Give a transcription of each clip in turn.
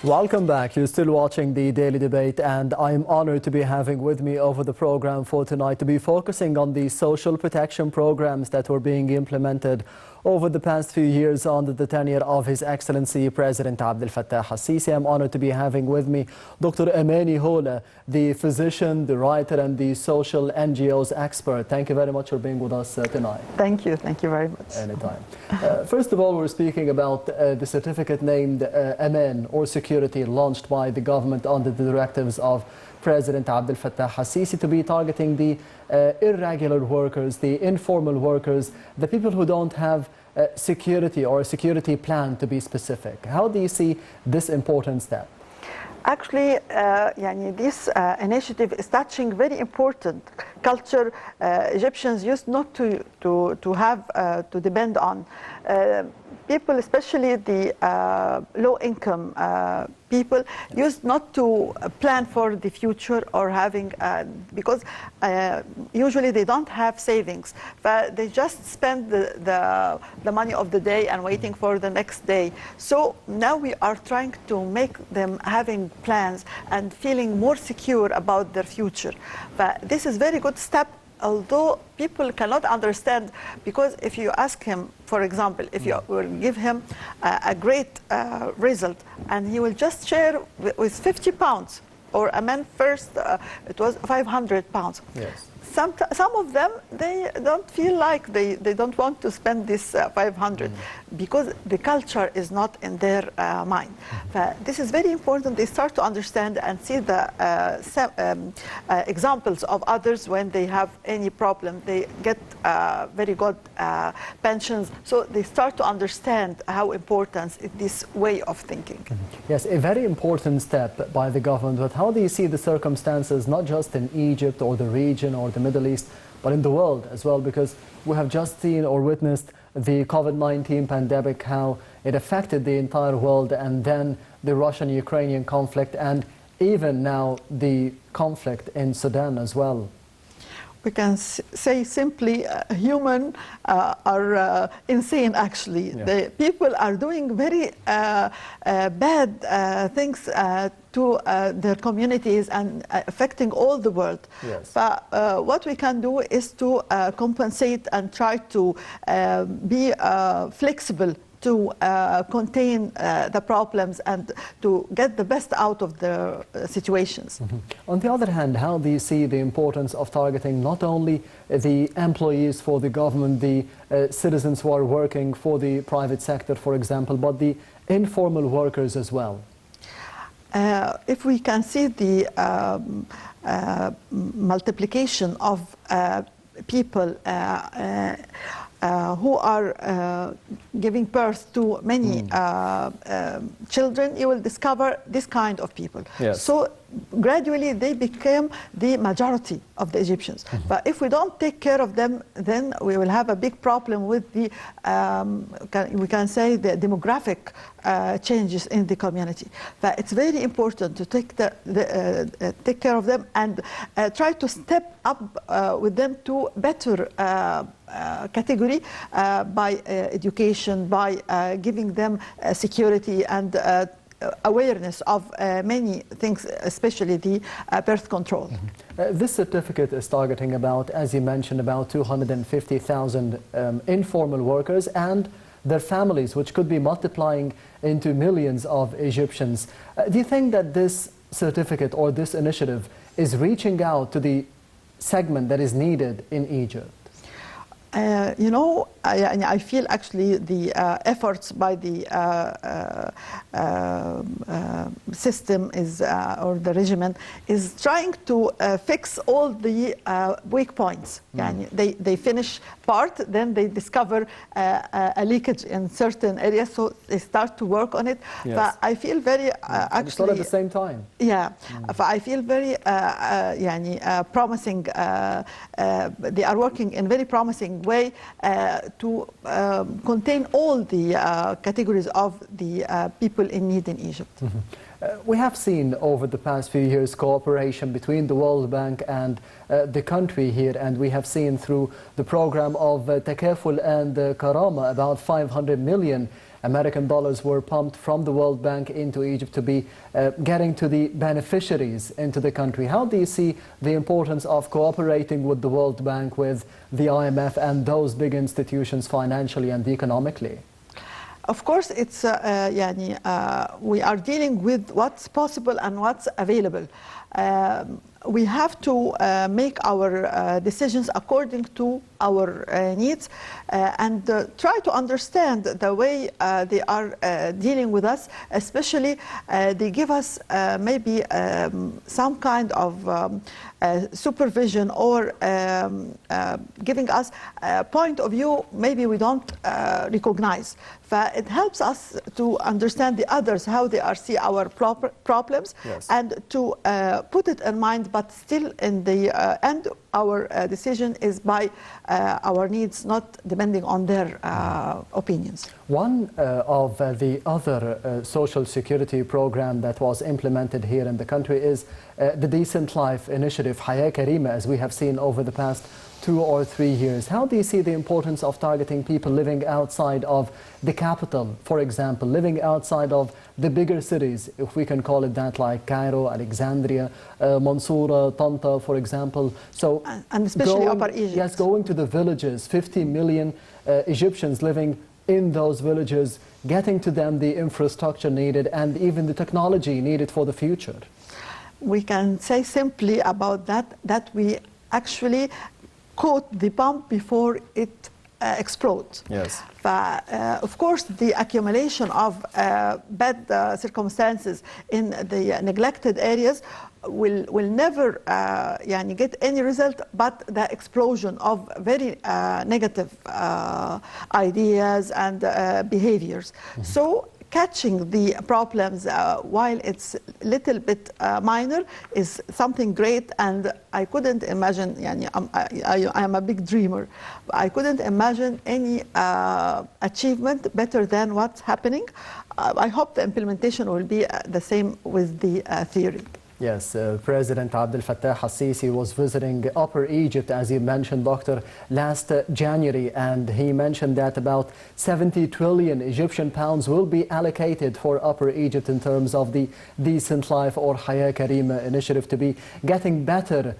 Welcome back. You're still watching the Daily Debate, and I'm honored to be having with me over the program for tonight to be focusing on the social protection programs that were being implemented over the past few years under the tenure of His Excellency President Abdel Fattah al-Sisi. I'm honored to be having with me Dr. Amany Houla, the physician, the writer, and the social NGOs expert. Thank you very much for being with us tonight. Thank you very much. Anytime. First of all, we're speaking about the certificate named Amany, or security, launched by the government under the directives of President Abdel Fattah al-Sisi to be targeting the irregular workers, the informal workers, the people who don't have security or a security plan, to be specific. How do you see this important step? Actually, this initiative is touching very important culture Egyptians used not to have to depend on. People, especially the low-income people, used not to plan for the future or having, because usually they don't have savings, but they just spend the money of the day and waiting for the next day. So now we are trying to make them having plans and feeling more secure about their future. But this is very good step, although people cannot understand, because if you ask him, for example, if you will give him a great result and he will just share with 50 pounds, or a man first, it was 500 pounds. Yes. Some of them, they don't feel like they don't want to spend this 500 because the culture is not in their mind. This is very important. They start to understand and see the examples of others when they have any problem. They get very good pensions. So they start to understand how important is this way of thinking. Yes, a very important step by the government. But how do you see the circumstances, not just in Egypt or the region or the Middle East, but in the world as well? Because we have just seen or witnessed the COVID-19 pandemic, how it affected the entire world, and then the Russian-Ukrainian conflict, and even now the conflict in Sudan as well. We can say simply humans are insane, actually. Yeah. The people are doing very bad things to their communities and affecting all the world. Yes. But what we can do is to compensate and try to be flexible to contain the problems and to get the best out of the situations. On the other hand, how do you see the importance of targeting not only the employees for the government, the citizens who are working for the private sector, for example, but the informal workers as well? If we can see the multiplication of people who are giving birth to many children, you will discover this kind of people. Yes. So gradually they became the majority of the Egyptians. But if we don't take care of them, then we will have a big problem with the, we can say, the demographic changes in the community. But it's very important to take take care of them and try to step up with them to better category by education, by giving them security and awareness of many things, especially the birth control. This certificate is targeting about, as you mentioned, about 250,000 informal workers and their families, which could be multiplying into millions of Egyptians. Do you think that this certificate or this initiative is reaching out to the segment that is needed in Egypt? You know, I feel actually the efforts by the system is, or the regime is trying to fix all the weak points. They finish part, then they discover a leakage in certain areas, so they start to work on it. Yes. But I feel very actually... It's not at the same time. Yeah, I feel very promising. They are working in very promising way to contain all the categories of the people in need in Egypt. We have seen over the past few years cooperation between the World Bank and the country here, and we have seen through the program of Takaful and Karama about 500 million American dollars were pumped from the World Bank into Egypt to be getting to the beneficiaries into the country. How do you see the importance of cooperating with the World Bank, with the IMF and those big institutions financially and economically? Of course, it's we are dealing with what's possible and what's available. We have to make our decisions according to our needs and try to understand the way they are dealing with us. Especially, they give us maybe some kind of supervision or giving us a point of view maybe we don't recognize. It helps us to understand the others, how they are see our problems, yes, and to put it in mind, but still in the end, our decision is by our needs, not depending on their opinions. One of the other social security program that was implemented here in the country is the Decent Life Initiative, Hayat Karima, as we have seen over the past 2 or 3 years. How do you see the importance of targeting people living outside of the capital, for example, living outside of the bigger cities, if we can call it that, like Cairo, Alexandria, Mansoura, Tanta, for example? So, and especially Upper Egypt. Yes, going to the villages, 50 million Egyptians living in those villages, getting to them the infrastructure needed and even the technology needed for the future. We can say simply about that we actually caught the bomb before it explodes. Yes. Of course, the accumulation of bad circumstances in the neglected areas will never get any result but the explosion of very negative ideas and behaviors. Mm-hmm. So catching the problems while it's little bit minor is something great, and I couldn't imagine, I am a big dreamer, I couldn't imagine any achievement better than what's happening. I hope the implementation will be the same with the theory. Yes, President Abdel Fattah al-Sisi was visiting Upper Egypt, as you mentioned, Doctor, last January, and he mentioned that about 70 trillion Egyptian pounds will be allocated for Upper Egypt in terms of the Decent Life or Hayat Karima initiative to be getting better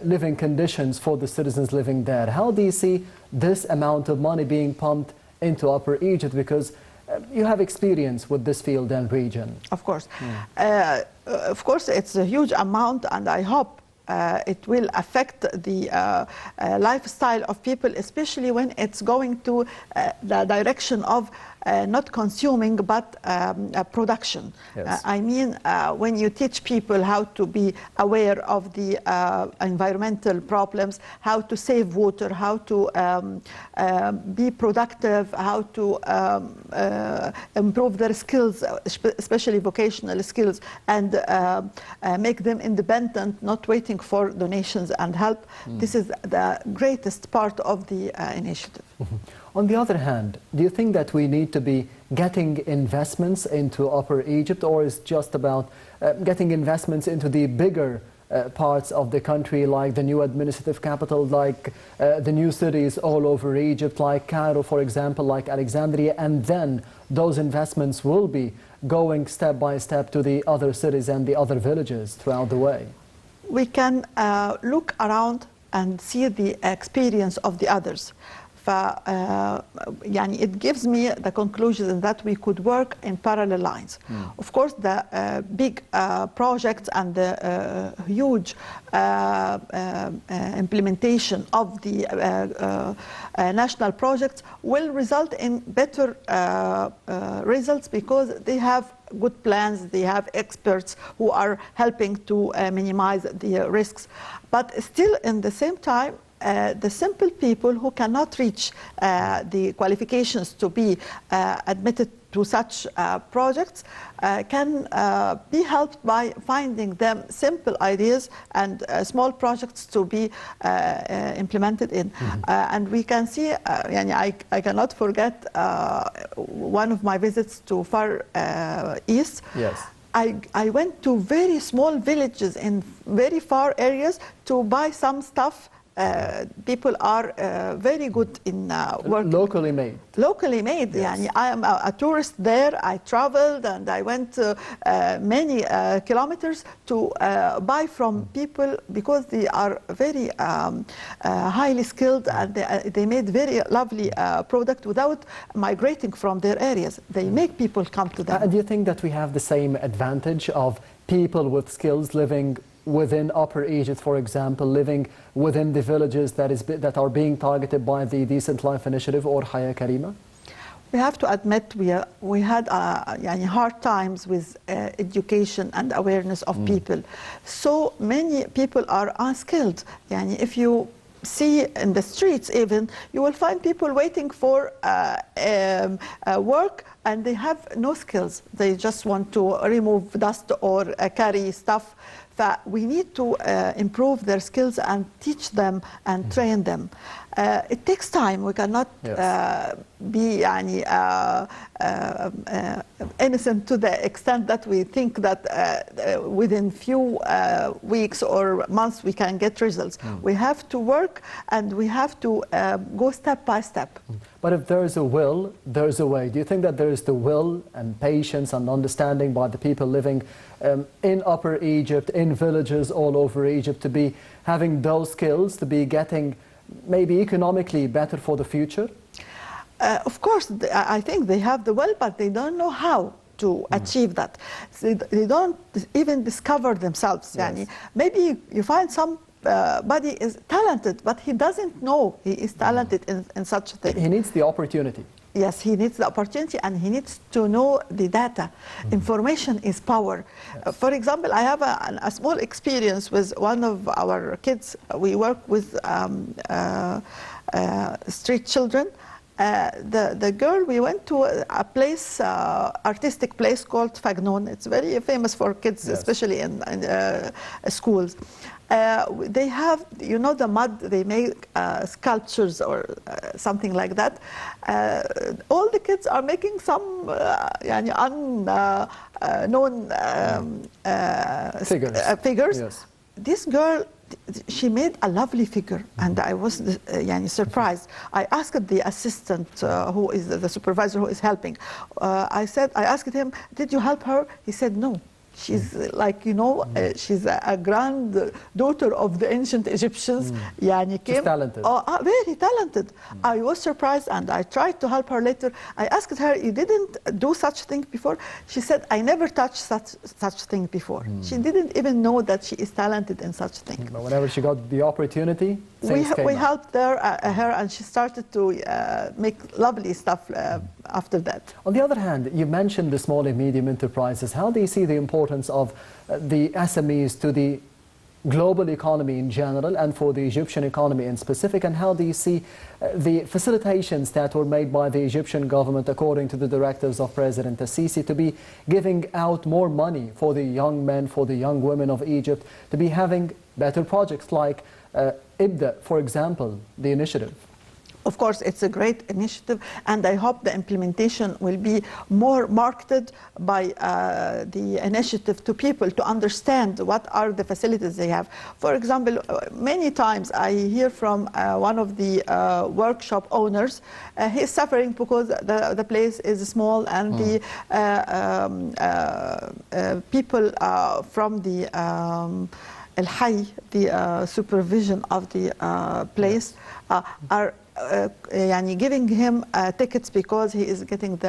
living conditions for the citizens living there. How do you see this amount of money being pumped into Upper Egypt? Because you have experience with this field and region. Of course. Of course, it's a huge amount, and I hope it will affect the lifestyle of people, especially when it's going to the direction of not consuming but production. Yes. I mean, when you teach people how to be aware of the environmental problems, how to save water, how to be productive, how to improve their skills, especially vocational skills, and make them independent, not waiting for donations and help. This is the greatest part of the initiative. On the other hand, do you think that we need to be getting investments into Upper Egypt, or is just about getting investments into the bigger parts of the country, like the new administrative capital, like the new cities all over Egypt, like Cairo, for example, like Alexandria, and then those investments will be going step by step to the other cities and the other villages throughout the way? We can look around and see the experience of the others. It gives me the conclusion that we could work in parallel lines. Of course, the big projects and the huge implementation of the national projects will result in better results because they have good plans, they have experts who are helping to minimize the risks. But still, in the same time, the simple people who cannot reach the qualifications to be admitted to such projects can be helped by finding them simple ideas and small projects to be implemented in. And we can see, I cannot forget one of my visits to Far East. Yes. I went to very small villages in very far areas to buy some stuff people are very good in working. Locally made. Locally made. Yes. Yani, I am a tourist there. I traveled and I went many kilometers to buy from people because they are very highly skilled and they made very lovely product without migrating from their areas. They make people come to them. And do you think that we have the same advantage of people with skills living within Upper Egypt, for example, living within the villages that are being targeted by the Decent Life Initiative or Haya Karima? We have to admit we had hard times with education and awareness of people. So many people are unskilled. If you see in the streets even, you will find people waiting for work and they have no skills. They just want to remove dust or carry stuff. We need to improve their skills and teach them and train them. It takes time. We cannot be innocent to the extent that we think that within few weeks or months we can get results. We have to work and we have to go step by step. But if there is a will, there is a way. Do you think that there is the will and patience and understanding by the people living in Upper Egypt, in villages all over Egypt, to be having those skills, to be getting maybe economically better for the future? Of course, I think they have the will, but they don't know how to achieve that. So they don't even discover themselves. Yes. Maybe you find somebody is talented, but he doesn't know he is talented in such a thing. He needs the opportunity. Yes, he needs the opportunity and he needs to know the data. Information is power. Yes. For example, I have a small experience with one of our kids. We work with street children. The girl, we went to a place, artistic place called Fagnoun. It's very famous for kids, yes, especially in schools. They have, the mud, they make sculptures or something like that. All the kids are making some unknown figures. Yes. This girl, she made a lovely figure, and I was surprised. I asked the assistant, who is the supervisor who is helping. I asked him, did you help her? He said no. She's she's a granddaughter of the ancient Egyptians. She's talented. Very talented. I was surprised and I tried to help her later. I asked her, you didn't do such thing before? She said, I never touched such thing before. She didn't even know that she is talented in such thing. But whenever she got the opportunity, we helped her and she started to make lovely stuff after that. On the other hand, you mentioned the small and medium enterprises. How do you see the importance of the SMEs to the global economy in general and for the Egyptian economy in specific? And how do you see the facilitations that were made by the Egyptian government, according to the directives of President Sisi, to be giving out more money for the young men, for the young women of Egypt, to be having better projects like IBDA, for example, the initiative? Of course, it's a great initiative, and I hope the implementation will be more marketed by the initiative to people to understand what are the facilities they have. For example, many times I hear from one of the workshop owners, he's suffering because the place is small and the people from the Al-Hay, the supervision of the place, are giving him tickets because he is getting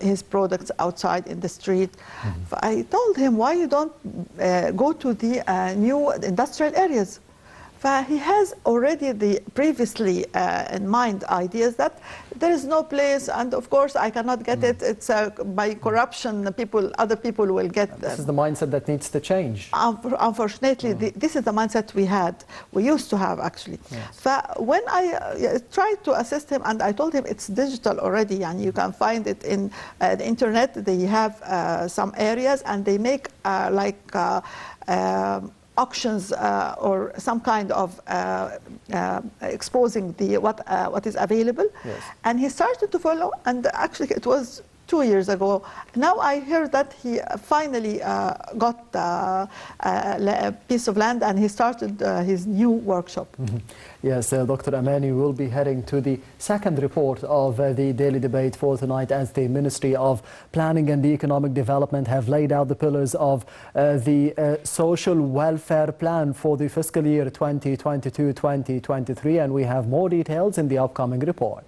his products outside in the street. I told him, why you don't go to the new industrial areas? He has already previously in mind ideas that there is no place, and of course I cannot get it. It's by corruption. Other people will get them. This is the mindset that needs to change. Unfortunately, this is the mindset we used to have actually. Yes. When I tried to assist him, and I told him it's digital already, and you can find it in the internet. They have some areas, and they make auctions or some kind of exposing what is available. Yes. And he started to follow, and actually it was 2 years ago. Now I heard that he finally got a piece of land and he started his new workshop. Yes, Dr. Amany will be heading to the second report of the daily debate for tonight, as the Ministry of Planning and Economic Development have laid out the pillars of the social welfare plan for the fiscal year 2022-2023, and we have more details in the upcoming report.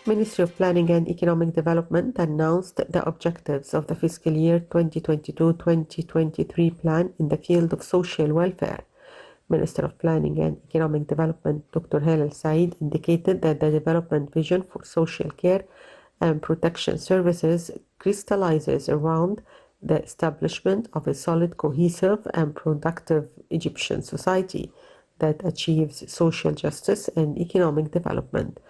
Ministry of Planning and Economic Development announced the objectives of the fiscal year 2022-2023 plan in the field of social welfare. Minister of Planning and Economic Development Dr. Houla Said indicated that the development vision for social care and protection services crystallizes around the establishment of a solid, cohesive and productive Egyptian society that achieves social justice and economic development.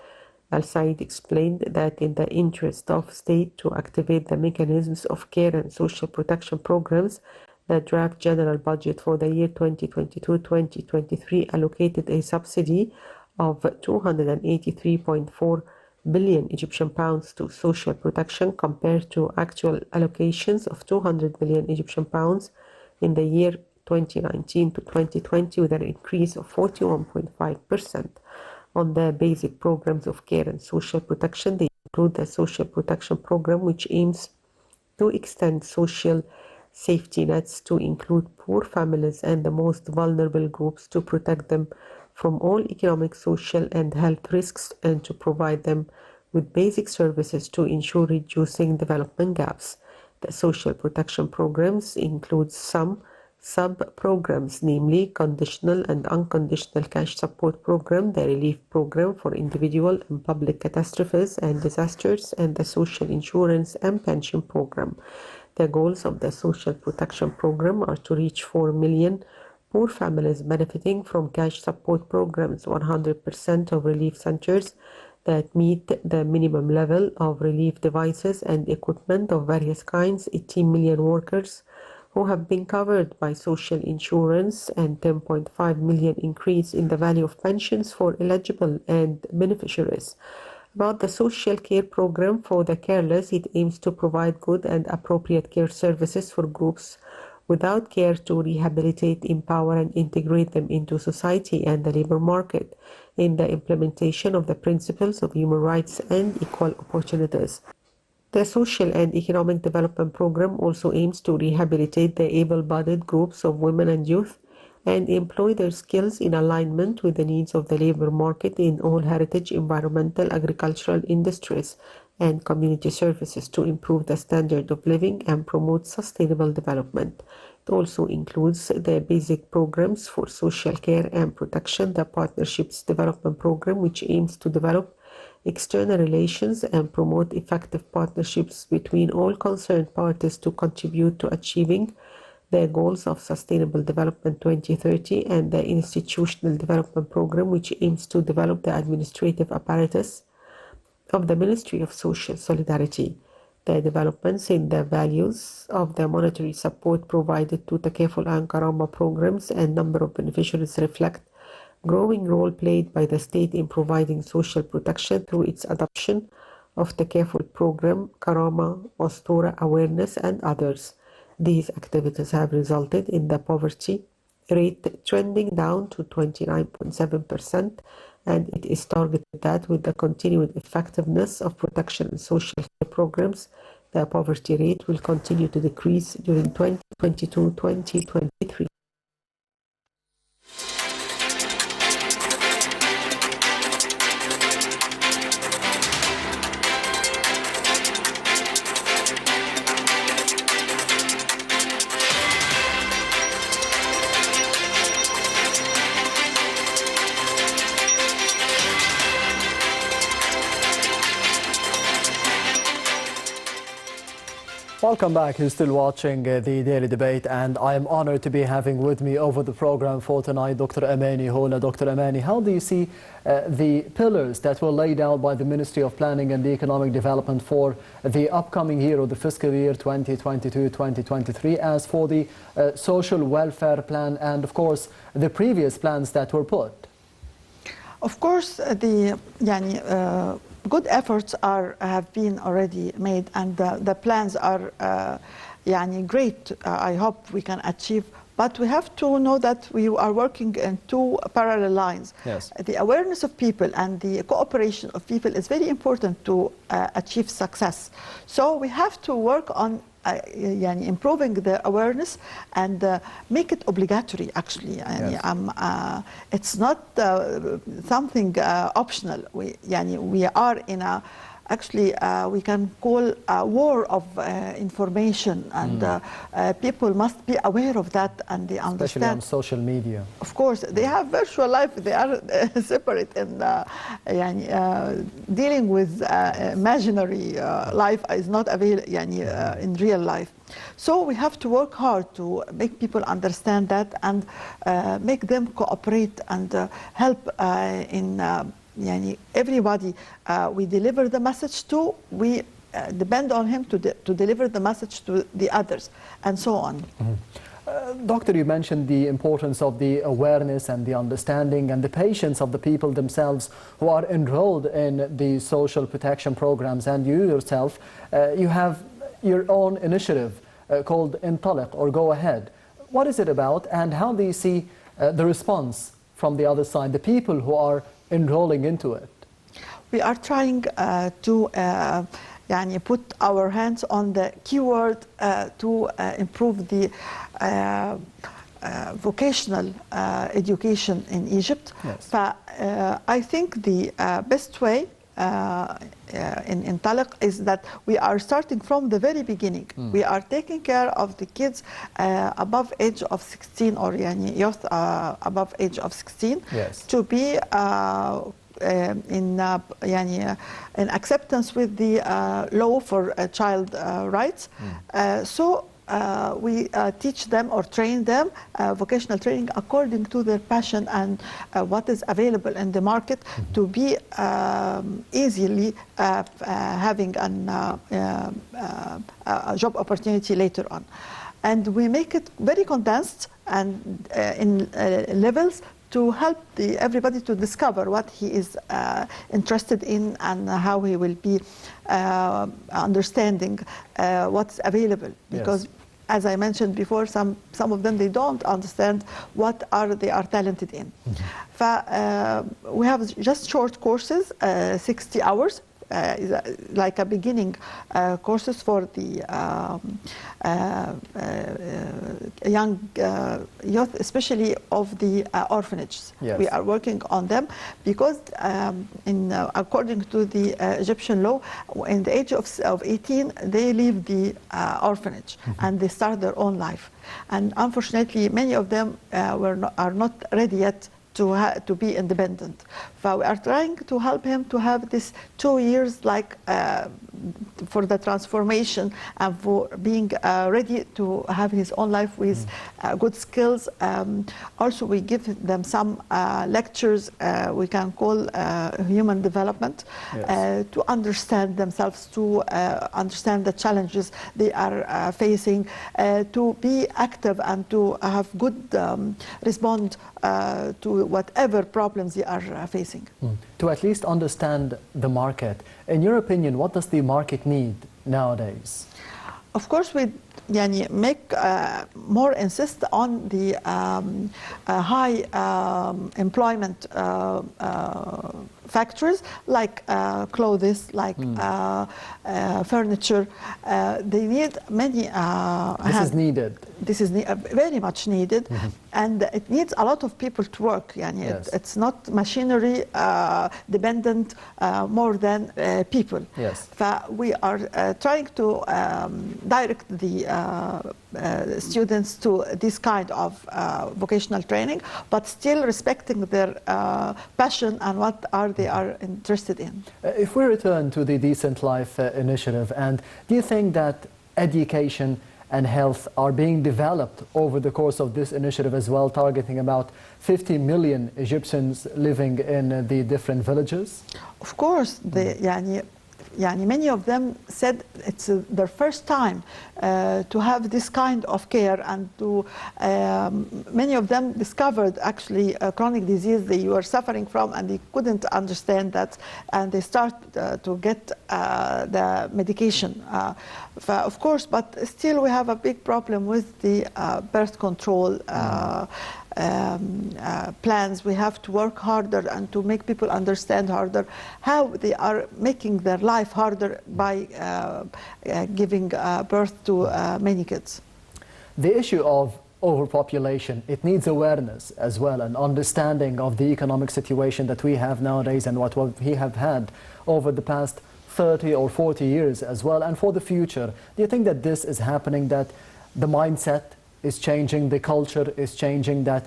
Al-Said explained that in the interest of state to activate the mechanisms of care and social protection programs, the draft general budget for the year 2022-2023 allocated a subsidy of 283.4 billion Egyptian pounds to social protection compared to actual allocations of 200 million Egyptian pounds in the year 2019 to 2020, with an increase of 41.5%. On the basic programs of care and social protection, they include the social protection program, which aims to extend social safety nets to include poor families and the most vulnerable groups, to protect them from all economic, social and health risks, and to provide them with basic services to ensure reducing development gaps. The social protection programs include some sub-programs, namely conditional and unconditional cash support program, the relief program for individual and public catastrophes and disasters, and the social insurance and pension program. The goals of the social protection program are to reach 4 million poor families benefiting from cash support programs, 100% of relief centers that meet the minimum level of relief devices and equipment of various kinds, 18 million workers who have been covered by social insurance, and 10.5 million increase in the value of pensions for eligible and beneficiaries. About the social care program for the careless, it aims to provide good and appropriate care services for groups without care to rehabilitate, empower and integrate them into society and the labor market in the implementation of the principles of human rights and equal opportunities. The Social and Economic Development Program also aims to rehabilitate the able-bodied groups of women and youth and employ their skills in alignment with the needs of the labor market in all heritage, environmental, agricultural industries and community services to improve the standard of living and promote sustainable development. It also includes the basic programs for social care and protection, the Partnerships Development Program, which aims to develop external relations and promote effective partnerships between all concerned parties to contribute to achieving the goals of Sustainable Development 2030, and the Institutional Development Program, which aims to develop the administrative apparatus of the Ministry of Social Solidarity. The developments in the values of the monetary support provided to Takaful and Karama programs and number of beneficiaries reflect growing role played by the state in providing social protection through its adoption of Takaful program, Karama, Ostura awareness and others. These activities have resulted in the poverty rate trending down to 29.7%, and it is targeted that with the continued effectiveness of protection and social care programs, the poverty rate will continue to decrease during 2022-2023. Welcome back. You're still watching the Daily Debate, and I am honored to be having with me over the program for tonight Dr. Amany Houla. Dr. Amany, how do you see the pillars that were laid out by the Ministry of Planning and Economic Development for the upcoming year or the fiscal year 2022-2023 as for the social welfare plan and, of course, the previous plans that were put? Of course, good efforts have been already made, and the plans are great. I hope we can achieve. But we have to know that we are working in two parallel lines. Yes. The awareness of people and the cooperation of people is very important to achieve success. So we have to work on improving the awareness and make it obligatory, actually. Yes. It's not something optional. We are in a, actually, we can call a war of information, and people must be aware of that, and they understand. Especially on social media. Of course, they have virtual life. They are separate, and dealing with imaginary life is not available in real life. So we have to work hard to make people understand that and make them cooperate and help in everybody we deliver the message to, we depend on him to deliver the message to the others, and so on. Doctor, you mentioned the importance of the awareness and the understanding and the patience of the people themselves who are enrolled in the social protection programs, and you yourself, you have your own initiative called Intaliq, or Go Ahead. What is it about, and how do you see the response from the other side, the people who are enrolling into it? We are trying to put our hands on the keyword to improve the vocational education in Egypt. Yes. I think the best way in Intaliq is that we are starting from the very beginning. We are taking care of the kids above age of 16, or youth above age of 16, yes, to be in acceptance with the law for child rights. We teach them or train them vocational training according to their passion and what is available in the market, to be easily having a job opportunity later on. And we make it very condensed and in levels to help everybody to discover what he is interested in and how he will be understanding what's available. Because, yes, as I mentioned before, some of them, they don't understand what they are talented in. We have just short courses, 60 hours, like a beginning courses for the young youth, especially of the orphanages. Yes. We are working on them because according to the Egyptian law, in the age of 18, they leave the orphanage and they start their own life. And unfortunately, many of them are not ready yet to be independent. So we are trying to help him to have this 2 years, like for the transformation and for being ready to have his own life with good skills. Also, we give them some lectures we can call human development, yes, to understand themselves, to understand the challenges they are facing, to be active and to have good respond to whatever problems they are facing. To at least understand the market. In your opinion, what does the market need nowadays? Of course, we make more insist on the high employment factories, like clothes, like furniture. They need many. This is needed. This is very much needed, and it needs a lot of people to work. Yes. It's not machinery dependent more than people. Yes. We are trying to direct the students to this kind of vocational training, but still respecting their passion and what they are interested in. If we return to the Decent Life initiative, and do you think that education and health are being developed over the course of this initiative as well, targeting about 50 million Egyptians living in the different villages? Of course, many of them said it's their first time to have this kind of care, and many of them discovered actually a chronic disease they were suffering from, and they couldn't understand that, and they start to get the medication. Of course, but still we have a big problem with the birth control plans. We have to work harder and to make people understand harder how they are making their life harder by giving birth to many kids. The issue of overpopulation, it needs awareness as well, and understanding of the economic situation that we have nowadays and what we have had over the past 30 or 40 years as well, and for the future. Do you think that this is happening, that the mindset is changing, the culture is changing, that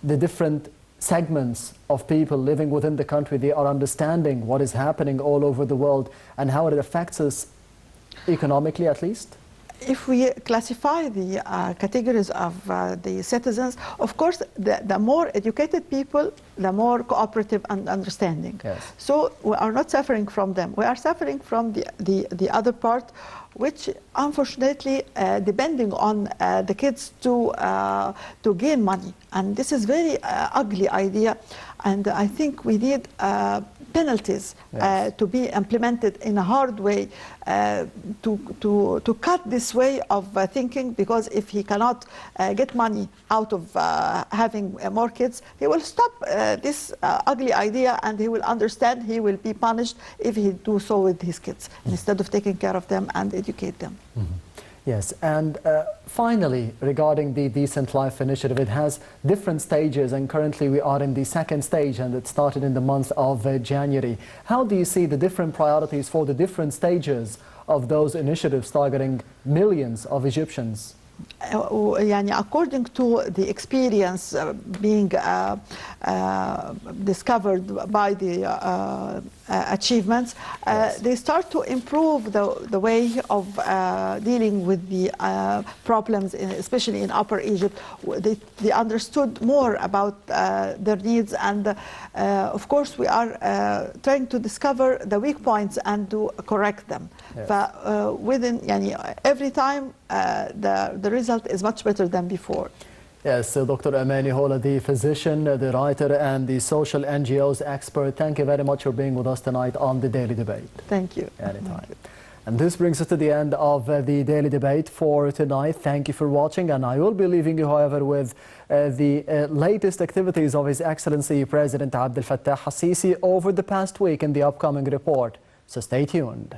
the different segments of people living within the country, they are understanding what is happening all over the world and how it affects us economically at least? If we classify the categories of the citizens, of course, the more educated people, the more cooperative and understanding. Yes. So we are not suffering from them. We are suffering from the other part, which unfortunately depending on the kids to gain money. And this is very ugly idea. And I think we need penalties to be implemented in a hard way to cut this way of thinking, because if he cannot get money out of having more kids, he will stop this ugly idea, and he will understand he will be punished if he do so with his kids, instead of taking care of them and educate them. Mm-hmm. Yes, and finally, regarding the Decent Life initiative, it has different stages, and currently we are in the second stage, and it started in the month of January. How do you see the different priorities for the different stages of those initiatives targeting millions of Egyptians? According to the experience being discovered by the achievements, they start to improve the way of dealing with the problems, especially in Upper Egypt. They understood more about their needs, and of course we are trying to discover the weak points and to correct them. Yes. Within every time the result is much better than before. Yes, Dr. Amany Houla, the physician, the writer, and the social NGOs expert, thank you very much for being with us tonight on the Daily Debate. Thank you. Anytime. Thank you. And this brings us to the end of the Daily Debate for tonight. Thank you for watching, and I will be leaving you, however, with the latest activities of His Excellency President Abdel Fattah al-Sisi over the past week in the upcoming report. So stay tuned.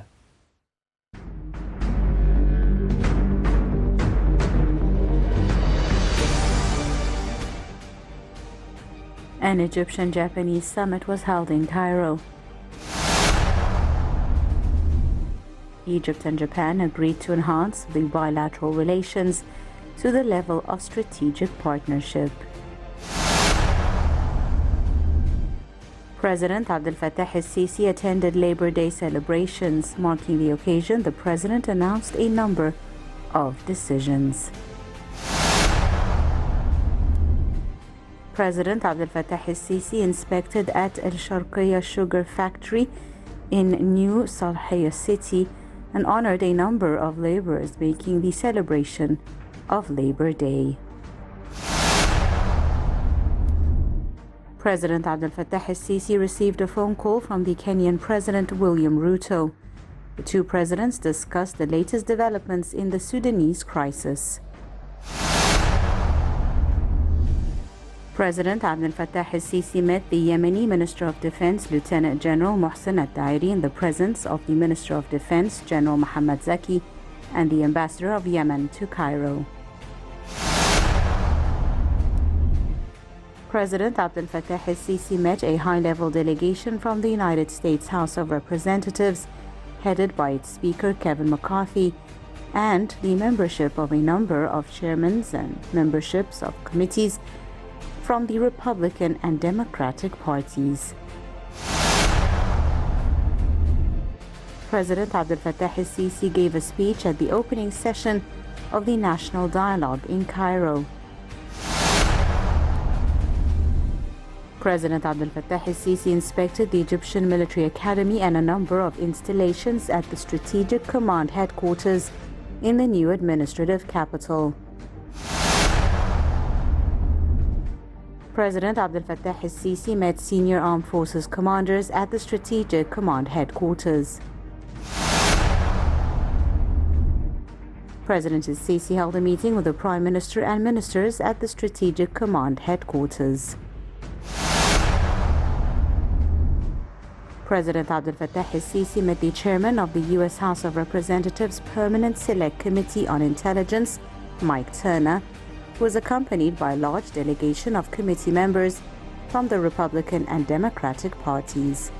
An Egyptian-Japanese summit was held in Cairo. Egypt and Japan agreed to enhance the bilateral relations to the level of strategic partnership. President Abdel Fattah al-Sisi attended Labor Day celebrations. Marking the occasion, the president announced a number of decisions. President Abdel Fattah al-Sisi inspected at El Sharqiya Sugar Factory in New Salhiya City and honored a number of laborers, making the celebration of Labor Day. President Abdel Fattah al-Sisi received a phone call from the Kenyan President William Ruto. The two presidents discussed the latest developments in the Sudanese crisis. President Abdel Fattah al-Sisi met the Yemeni Minister of Defense, Lieutenant General Mohsen al-Dairi, in the presence of the Minister of Defense, General Mohammad Zaki, and the Ambassador of Yemen to Cairo. President Abdel Fattah al-Sisi met a high-level delegation from the United States House of Representatives, headed by its Speaker Kevin McCarthy, and the membership of a number of chairmen and memberships of committees from the Republican and Democratic parties. President Abdel Fattah el-Sisi gave a speech at the opening session of the National Dialogue in Cairo. President Abdel Fattah el-Sisi inspected the Egyptian Military Academy and a number of installations at the Strategic Command headquarters in the new administrative capital. President Abdel Fattah el-Sisi met senior armed forces commanders at the Strategic Command headquarters. President el-Sisi held a meeting with the Prime Minister and ministers at the Strategic Command headquarters. President Abdel Fattah el-Sisi met the chairman of the U.S. House of Representatives Permanent Select Committee on Intelligence, Mike Turner, who was accompanied by a large delegation of committee members from the Republican and Democratic parties.